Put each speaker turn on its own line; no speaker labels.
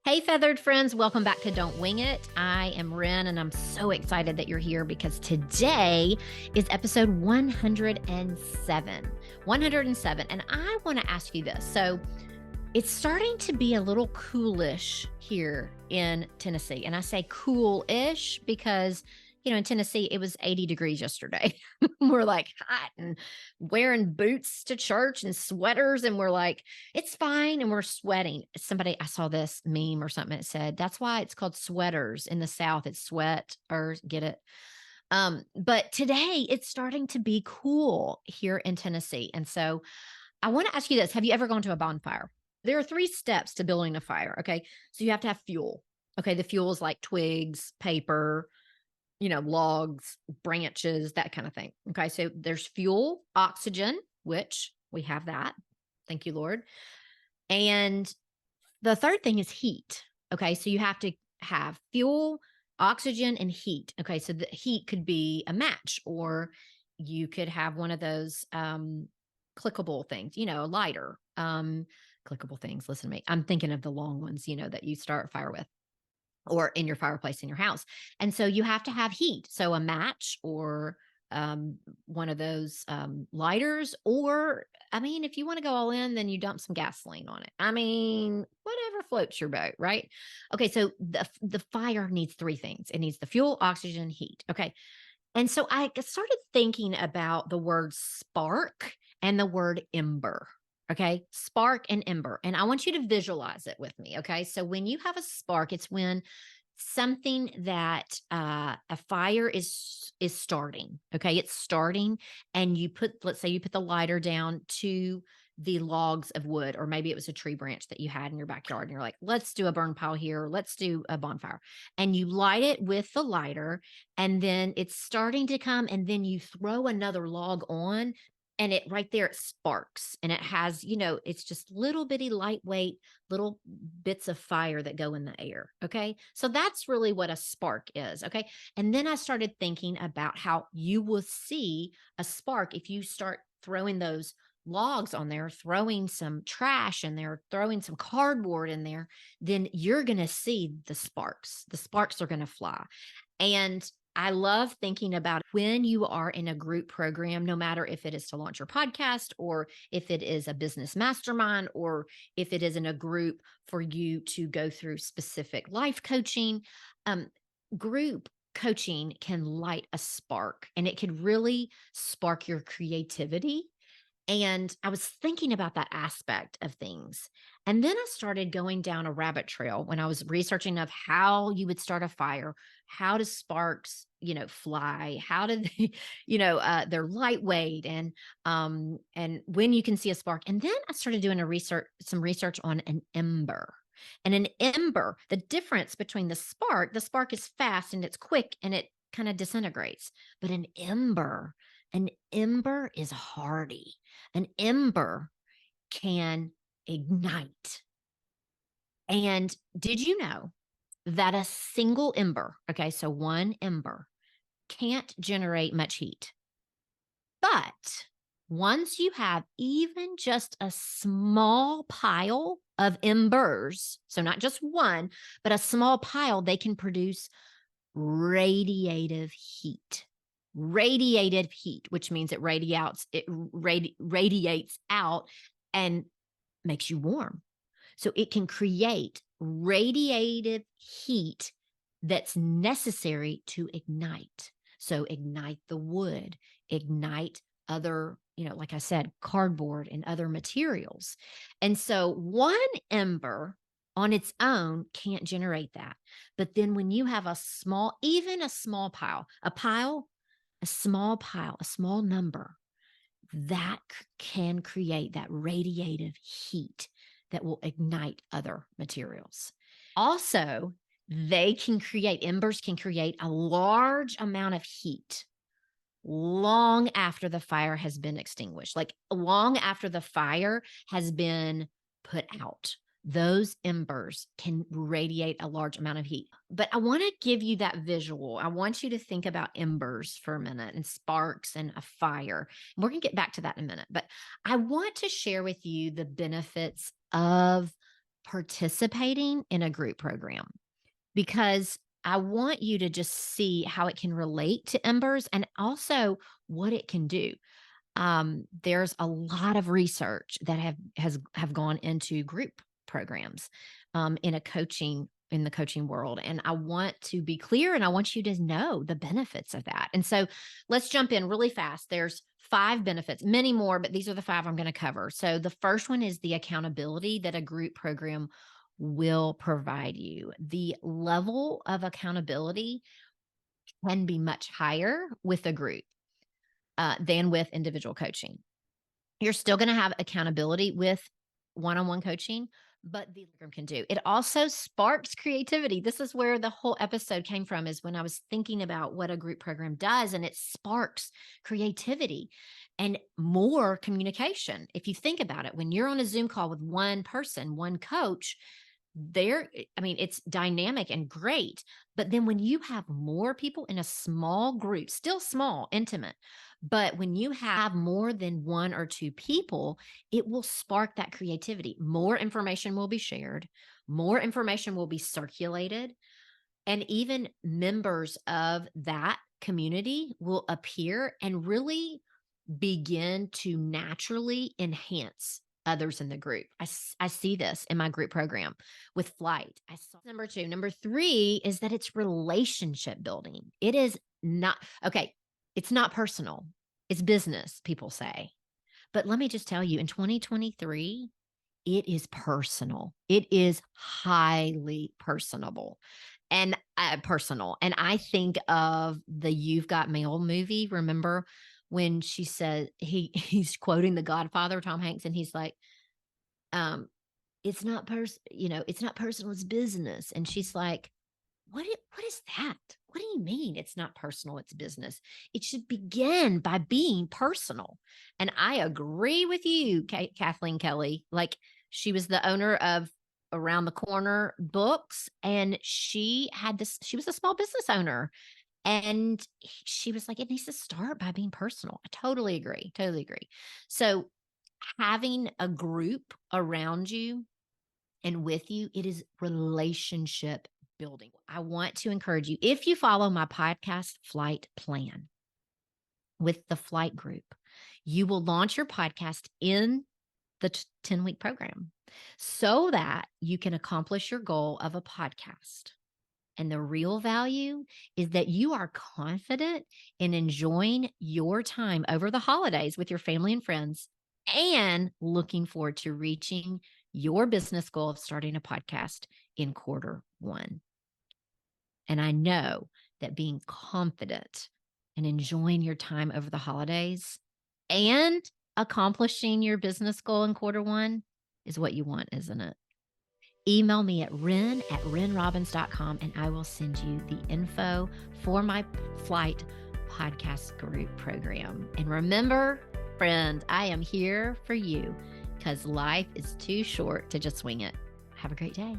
Hey, feathered friends, welcome back to Don't Wing It. I am Ren, and I'm so excited that you're here because today is episode 107. 107. And I want to ask you this. So, it's starting to be a little coolish here in Tennessee. And I say cool-ish because, in Tennessee, it was 80 degrees yesterday. We're like hot and wearing boots to church and sweaters. And we're like, it's fine. And we're sweating. I saw this meme or something that said, that's why it's called sweaters in the South. It's sweat or get it. But today it's starting to be cool here in Tennessee. And so I want to ask you this. Have you ever gone to a bonfire? There are 3 steps to building a fire. Okay. So you have to have fuel. Okay. The fuel is like twigs, paper, logs, branches, that kind of thing. Okay. So there's fuel, oxygen, which we have that. Thank you, Lord. And the third thing is heat. Okay. So you have to have fuel, oxygen, and heat. Okay. So the heat could be a match, or you could have one of those clickable things, a lighter. Clickable things. Listen to me. I'm thinking of the long ones, that you start a fire with, or in your fireplace in your house. And so you have to have heat. So a match, or one of those lighters, or if you want to go all in, then you dump some gasoline on it. Whatever floats your boat, right? Okay, so the fire needs 3 things. It needs the fuel, oxygen, heat. Okay. And so I started thinking about the word spark and the word ember. Okay. Spark and ember. And I want you to visualize it with me. Okay. So when you have a spark, it's when something that a fire is starting. Okay. It's starting, and let's say you put the lighter down to the logs of wood, or maybe it was a tree branch that you had in your backyard, and you're like, let's do a burn pile here. Let's do a bonfire. And you light it with the lighter, and then it's starting to come, and then you throw another log on, and it right there, it sparks, and it has, it's just little bitty lightweight little bits of fire that go in the air. Okay. So that's really what a spark is. Okay. And then I started thinking about how you will see a spark if you start throwing those logs on there, throwing some trash in there, throwing some cardboard in there, then you're going to see the sparks. The sparks are going to fly. And I love thinking about when you are in a group program, no matter if it is to launch your podcast, or if it is a business mastermind, or if it is in a group for you to go through specific life coaching. Group coaching can light a spark, and it could really spark your creativity. And I was thinking about that aspect of things. And then I started going down a rabbit trail when I was researching of how you would start a fire. How do sparks, fly? How do they, they're lightweight, and when you can see a spark. And then I started doing some research on an ember. And an ember, the difference between the spark is fast and it's quick and it kind of disintegrates. But an ember is hardy. An ember can ignite. And did you know that a single ember, okay, so one ember, can't generate much heat? But once you have even just a small pile of embers, so not just one, but a small pile, they can produce radiative heat. Radiative heat, which means it radiates out and makes you warm. So it can create radiative heat that's necessary to ignite. So ignite the wood, ignite other, like I said, cardboard and other materials. And so one ember on its own can't generate that. But then when you have a small pile, a small number, that can create that radiative heat that will ignite other materials. Also, embers can create a large amount of heat long after the fire has been extinguished, like long after the fire has been put out. Those embers can radiate a large amount of heat. But I want to give you that visual. I want you to think about embers for a minute, and sparks and a fire. And we're going to get back to that in a minute. But I want to share with you the benefits of participating in a group program, because I want you to just see how it can relate to Embers and also what it can do. There's a lot of research that have gone into group programs in the coaching world. And I want to be clear and I want you to know the benefits of that. And so let's jump in really fast. There's 5 benefits, many more, but these are the 5 I'm going to cover. So the first one is the accountability that a group program will provide you. The level of accountability can be much higher with a group than with individual coaching. You're still going to have accountability with one-on-one coaching, but the program can do. It also sparks creativity. This is where the whole episode came from, is when I was thinking about what a group program does, and it sparks creativity and more communication. If you think about it, when you're on a Zoom call with one person, one coach, it's dynamic and great. But then when you have more people in a small group, still small, intimate, but when you have more than 1 or 2 people, it will spark that creativity. More information will be shared, more information will be circulated, and even members of that community will appear and really begin to naturally enhance others in the group. I see this in my group program with flight. I saw number 2. Number 3 is that it's relationship building. It is not, okay, it's not personal. It's business, people say. But let me just tell you, in 2023, it is personal. It is highly personable and personal. And I think of the You've Got Mail movie. Remember when she said he's quoting The Godfather, Tom Hanks, and he's like, it's not it's not personal, it's business. And she's like, what is that? What do you mean it's not personal, it's business? It should begin by being personal. And I agree with you, Kathleen Kelly. Like, she was the owner of Around the Corner Books, and she was a small business owner. And she was like, it needs to start by being personal. I totally agree. Totally agree. So having a group around you and with you, it is relationship building. I want to encourage you, if you follow my podcast flight plan with the flight group, you will launch your podcast in the 10-week program so that you can accomplish your goal of a podcast. And the real value is that you are confident in enjoying your time over the holidays with your family and friends, and looking forward to reaching your business goal of starting a podcast in Q1. And I know that being confident and enjoying your time over the holidays and accomplishing your business goal in Q1 is what you want, isn't it? Email me at ren@renrobbins.com and I will send you the info for my flight podcast group program. And remember, friend, I am here for you because life is too short to just wing it. Have a great day.